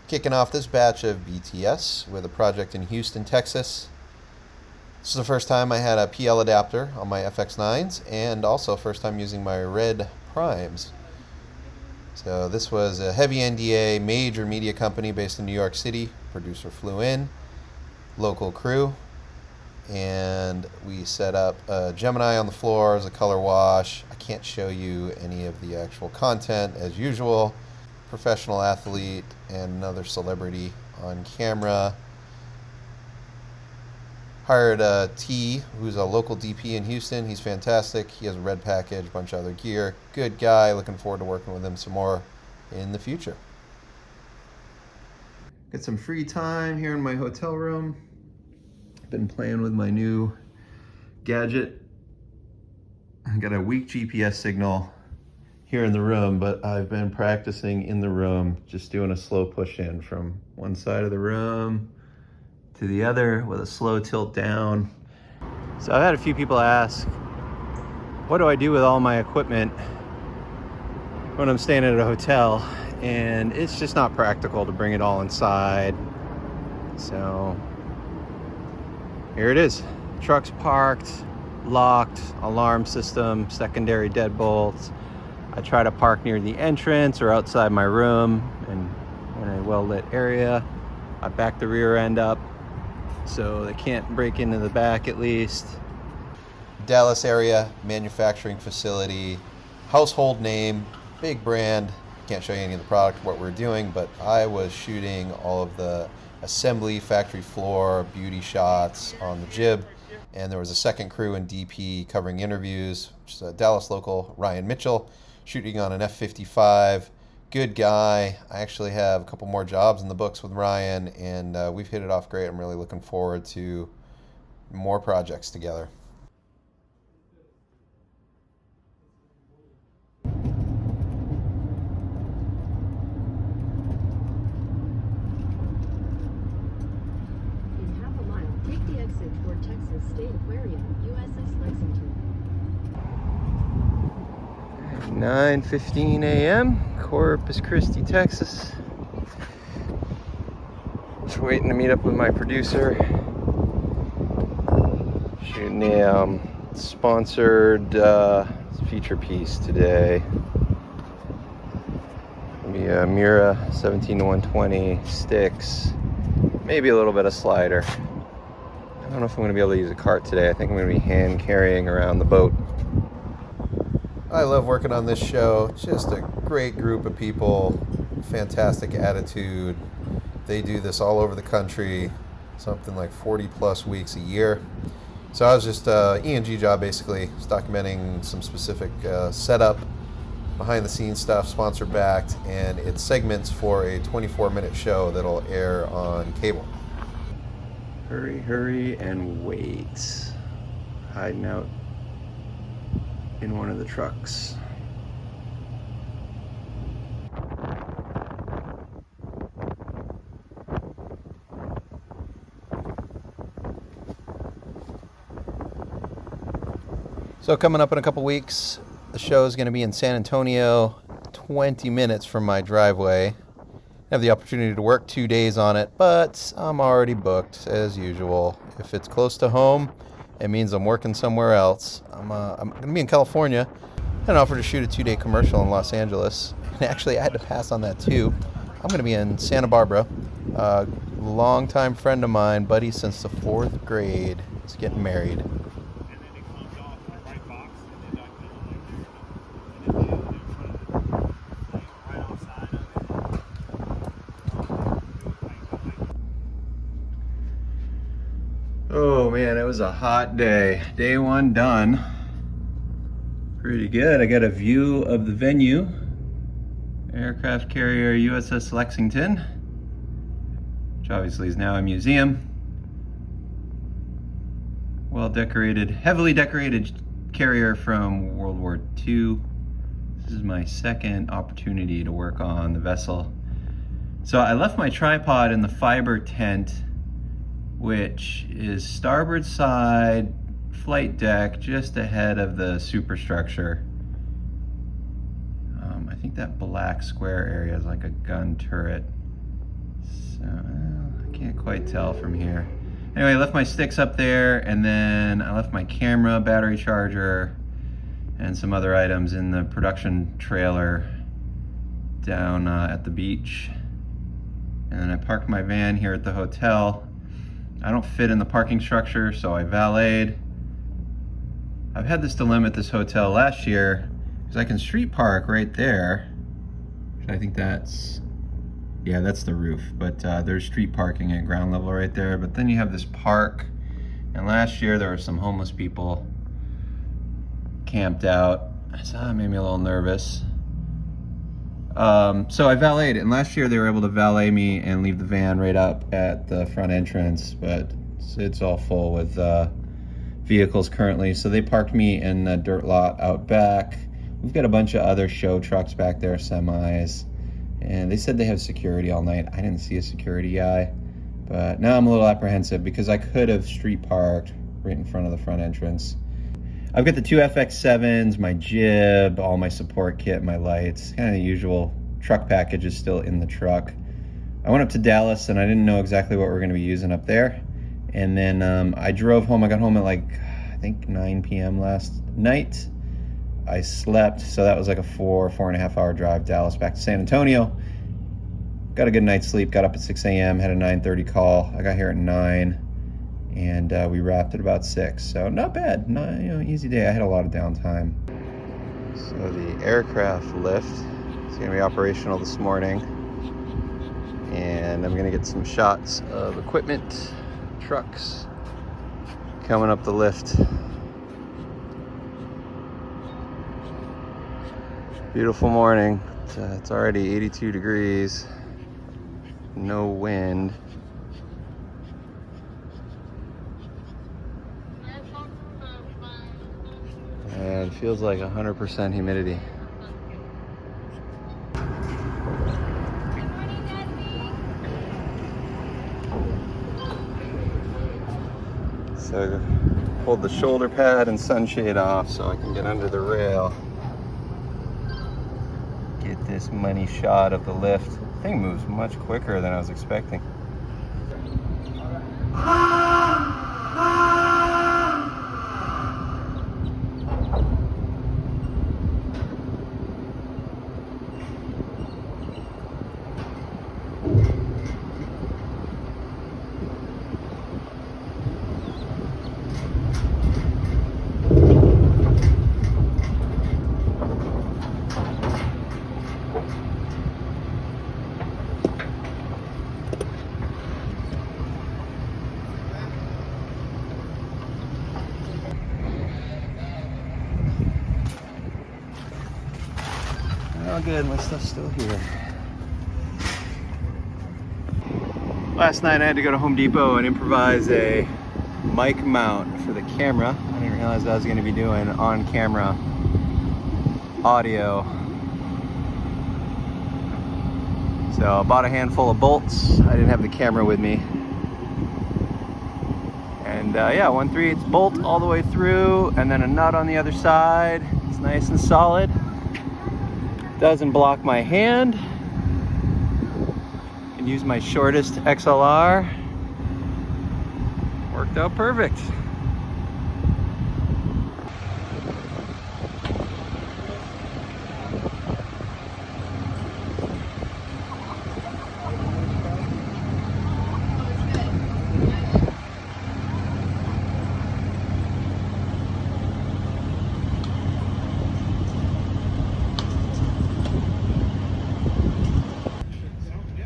Kicking off this batch of BTS with a project in Houston, Texas. This is the first time I had a PL adapter on my FX9s and also first time using my red primes. So this was a heavy NDA, major media company based in New York City. Producer flew in, local crew, and we set up a Gemini on the floor as a color wash. I can't show you any of the actual content as usual. Professional athlete and another celebrity on camera. Hired T, who's a local DP in Houston. He's fantastic. He has a red package, a bunch of other gear. Good guy. Looking forward to working with him some more in the future. Got some free time here in my hotel room. Been playing with my new gadget. I got a weak GPS signal here in the room, but I've been practicing in the room, just doing a slow push in from one side of the room to the other with a slow tilt down. So I've had a few people ask, what do I do with all my equipment when I'm staying at a hotel? And it's just not practical to bring it all inside. So here it is. Truck's parked, locked, alarm system, secondary deadbolts. I try to park near the entrance or outside my room and in a well-lit area. I back the rear end up so they can't break into the back at least. Dallas area manufacturing facility, household name, big brand. Can't show you any of the product, what we're doing, but I was shooting all of the assembly, factory floor, beauty shots on the jib. And there was a second crew in DP covering interviews, which is a Dallas local, Ryan Mitchell, shooting on an F-55. Good guy. I actually have a couple more jobs in the books with Ryan, and we've hit it off great. I'm really looking forward to more projects together. In half a mile, take the exit toward Texas State Aquarium, USS Lexington. 9:15 a.m., Corpus Christi, Texas. Just waiting to meet up with my producer. Shooting a sponsored feature piece today. Maybe a Amira 17-120 sticks, maybe a little bit of slider. I don't know if I'm going to be able to use a cart today. I think I'm going to be hand carrying around the boat. I love working on this show. Just a great group of people, fantastic attitude. They do this all over the country, something like 40 plus weeks a year. So I was just E&G job basically, just documenting some specific setup, behind the scenes stuff, sponsor backed, and it's segments for a 24-minute show that'll air on cable. Hurry, hurry, and wait. Hiding out in one of the trucks. So coming up in a couple weeks, the show is going to be in San Antonio, 20 minutes from my driveway. I have the opportunity to work 2 days on it, but I'm already booked as usual. If it's close to home, it means I'm working somewhere else. I'm going to be in California. I had an offer to shoot a 2-day commercial in Los Angeles. And actually, I had to pass on that too. I'm going to be in Santa Barbara. A longtime friend of mine, buddy since the 4th grade, is getting married. Oh man, it was a hot day. Day one done. Pretty good. I got a view of the venue. Aircraft carrier USS Lexington, which obviously is now a museum. Well decorated, heavily decorated carrier from World War II. This is my second opportunity to work on the vessel. So I left my tripod in the fiber tent, which is starboard side flight deck just ahead of the superstructure. I think that black square area is like a gun turret. So I can't quite tell from here. Anyway, I left my sticks up there, and then I left my camera, battery charger, and some other items in the production trailer down at the beach. And then I parked my van here at the hotel. I don't fit in the parking structure, so I valeted. I've had this dilemma at this hotel last year, because I can street park right there. I think that's, yeah, that's the roof, but there's street parking at ground level right there. But then you have this park, and last year there were some homeless people camped out. So that made me a little nervous. So I valeted, and last year they were able to valet me and leave the van right up at the front entrance, but it's all full with vehicles currently. So they parked me in a dirt lot out back. We've got a bunch of other show trucks back there, semis, and they said they have security all night. I didn't see a security guy, but now I'm a little apprehensive because I could have street parked right in front of the front entrance. I've got the two FX7s, my jib, all my support kit, my lights, kind of the usual truck package is still in the truck. I went up to Dallas and I didn't know exactly what we're going to be using up there. And then I drove home. I got home at like, I think 9 p.m. last night. I slept, so that was like a 4.5 hour drive, Dallas back to San Antonio. Got a good night's sleep, got up at 6 a.m., had a 9:30 call. I got here at 9. And we wrapped at about 6, so not bad. Not, you know, easy day. I had a lot of downtime. So the aircraft lift is going to be operational this morning, and I'm going to get some shots of equipment, trucks coming up the lift. Beautiful morning. It's already 82 degrees, no wind. And it feels like 100% humidity. So I pulled the shoulder pad and sunshade off so I can get under the rail. Get this money shot of the lift. The thing moves much quicker than I was expecting. Oh good, my stuff's still here. Last night I had to go to Home Depot and improvise a mic mount for the camera. I didn't realize I was going to be doing on-camera audio. So I bought a handful of bolts. I didn't have the camera with me. And yeah, 1/3 bolt all the way through, and then a nut on the other side. It's nice and solid. Doesn't block my hand. Can use my shortest XLR. Worked out perfect.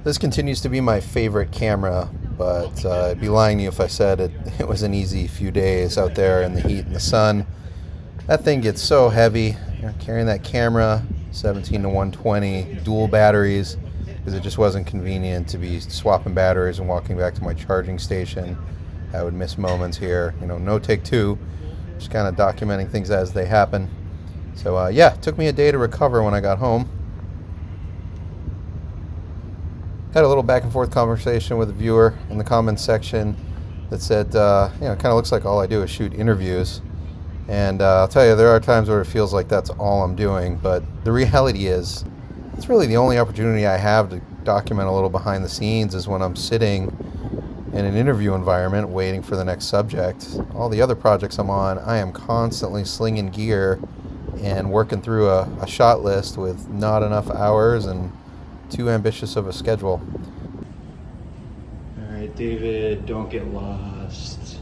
This continues to be my favorite camera, but I'd be lying to you if I said it was an easy few days out there in the heat and the sun. That thing gets so heavy. You know, carrying that camera, 17 to 120, dual batteries, because it just wasn't convenient to be swapping batteries and walking back to my charging station. I would miss moments here. You know, no take two, just kind of documenting things as they happen. So yeah, it took me a day to recover when I got home. Had a little back and forth conversation with a viewer in the comments section that said, you know, it kind of looks like all I do is shoot interviews. And I'll tell you, there are times where it feels like that's all I'm doing. But the reality is, It's really the only opportunity I have to document a little behind the scenes is when I'm sitting in an interview environment waiting for the next subject. All the other projects I'm on, I am constantly slinging gear and working through a shot list with not enough hours and too ambitious of a schedule. All right, David, don't get lost.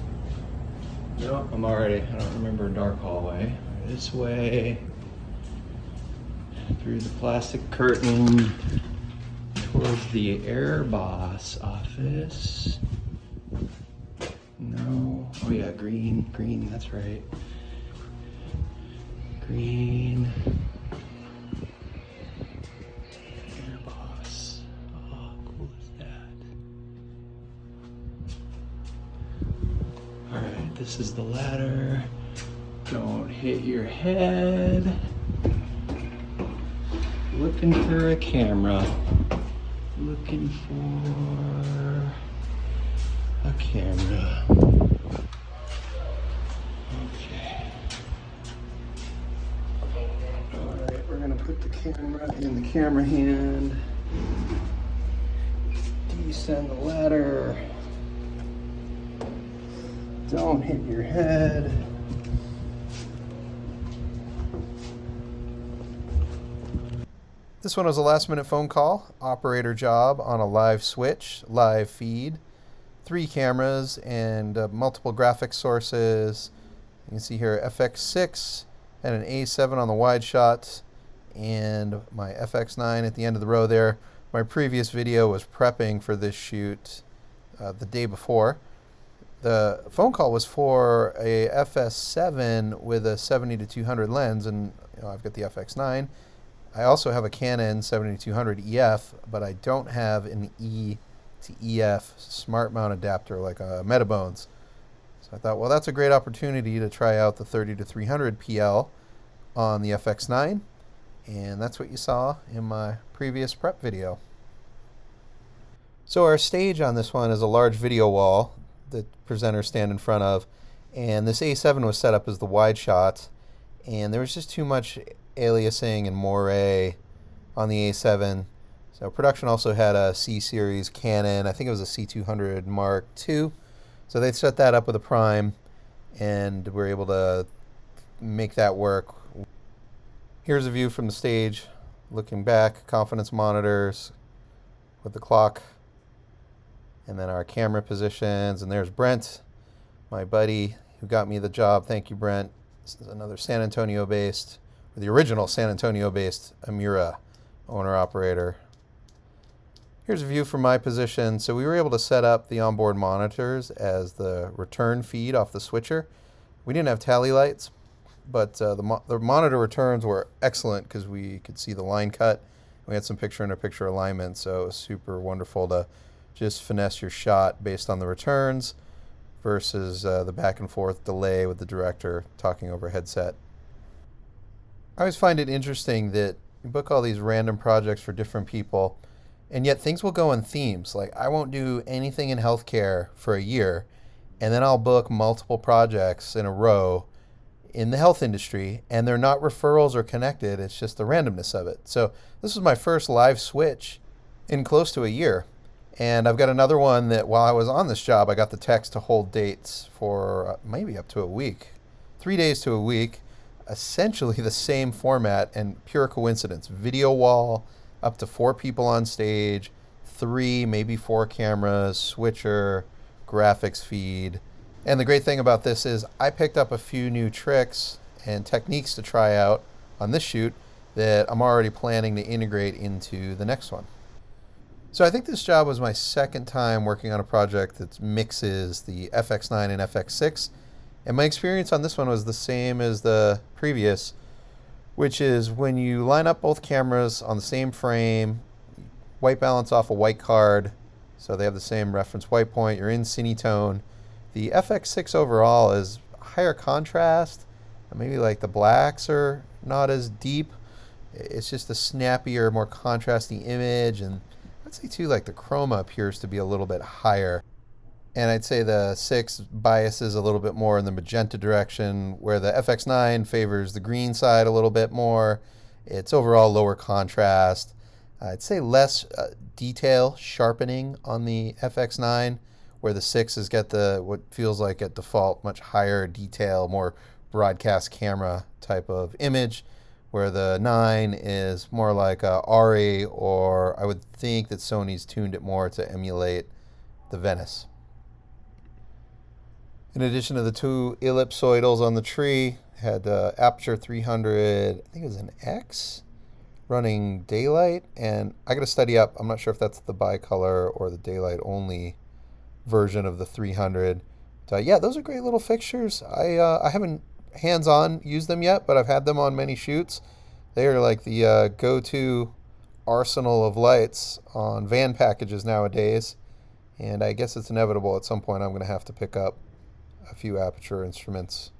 No, I don't remember a dark hallway. This way, through the plastic curtain, towards the air boss office. No, oh yeah, green, that's right. Green. Air boss. Oh, how cool is that? All right, this is the ladder. Don't hit your head. Looking for a camera. Looking for a camera. Okay. Alright, we're gonna put the camera in the camera hand. Descend the ladder. Don't hit your head. This one was a last minute phone call, operator job on a live switch, live feed, 3 cameras and multiple graphics sources. You can see here FX6 and an A7 on the wide shot and my FX9 at the end of the row there. My previous video was prepping for this shoot the day before. The phone call was for a FS7 with a 70-200 lens, and I've got the FX9. I also have a Canon 70-200 EF, but I don't have an E to EF smart mount adapter like a Metabones. So I thought, well, that's a great opportunity to try out the 30-300 PL on the FX9, and that's what you saw in my previous prep video. So our stage on this one is a large video wall that presenters stand in front of, and this A7 was set up as the wide shot, and there was just too much aliasing and moire on the A7. So production also had a C-series Canon, I think it was a C200 Mark II. So they set that up with a prime, and we're able to make that work. Here's a view from the stage, looking back, confidence monitors with the clock, and then our camera positions. And there's Brent, my buddy who got me the job. Thank you, Brent. This is another San Antonio-based, or the original San Antonio-based Amira owner-operator. Here's a view from my position. So we were able to set up the onboard monitors as the return feed off the switcher. We didn't have tally lights, but the monitor returns were excellent because we could see the line cut. We had some picture-in-a-picture alignment, so it was super wonderful to just finesse your shot based on the returns versus the back and forth delay with the director talking over headset. I always find it interesting that you book all these random projects for different people, and yet things will go in themes. Like, I won't do anything in healthcare for a year, and then I'll book multiple projects in a row in the health industry, and they're not referrals or connected. It's just the randomness of it. So this was my first live switch in close to a year. And I've got another one that while I was on this job, I got the text to hold dates for maybe up to a week, 3 days to a week, essentially the same format and pure coincidence. Video wall, up to 4 people on stage, 3, maybe 4 cameras, switcher, graphics feed. And the great thing about this is I picked up a few new tricks and techniques to try out on this shoot that I'm already planning to integrate into the next one. So I think this job was my second time working on a project that mixes the FX9 and FX6. And my experience on this one was the same as the previous, which is when you line up both cameras on the same frame, white balance off a white card, so they have the same reference white point, you're in Cinetone. The FX6 overall is higher contrast, maybe like the blacks are not as deep. It's just a snappier, more contrasty image, and I'd say too, like the chroma appears to be a little bit higher. And I'd say the 6 biases a little bit more in the magenta direction, where the FX9 favors the green side a little bit more. It's overall lower contrast. I'd say less detail sharpening on the FX9, where the 6 has got the what feels like at default much higher detail, more broadcast camera type of image, where the 9 is more like a Arri, or I would think that Sony's tuned it more to emulate the Venice. In addition to the two ellipsoidals on the tree, had aperture 300, I think it was an X, running daylight, and I got to study up. I'm not sure if that's the bicolor or the daylight only version of the 300. But yeah, those are great little fixtures. I haven't hands-on used them yet, but I've had them on many shoots. They are like the go-to arsenal of lights on van packages nowadays, and I guess it's inevitable at some point I'm going to have to pick up a few aperture instruments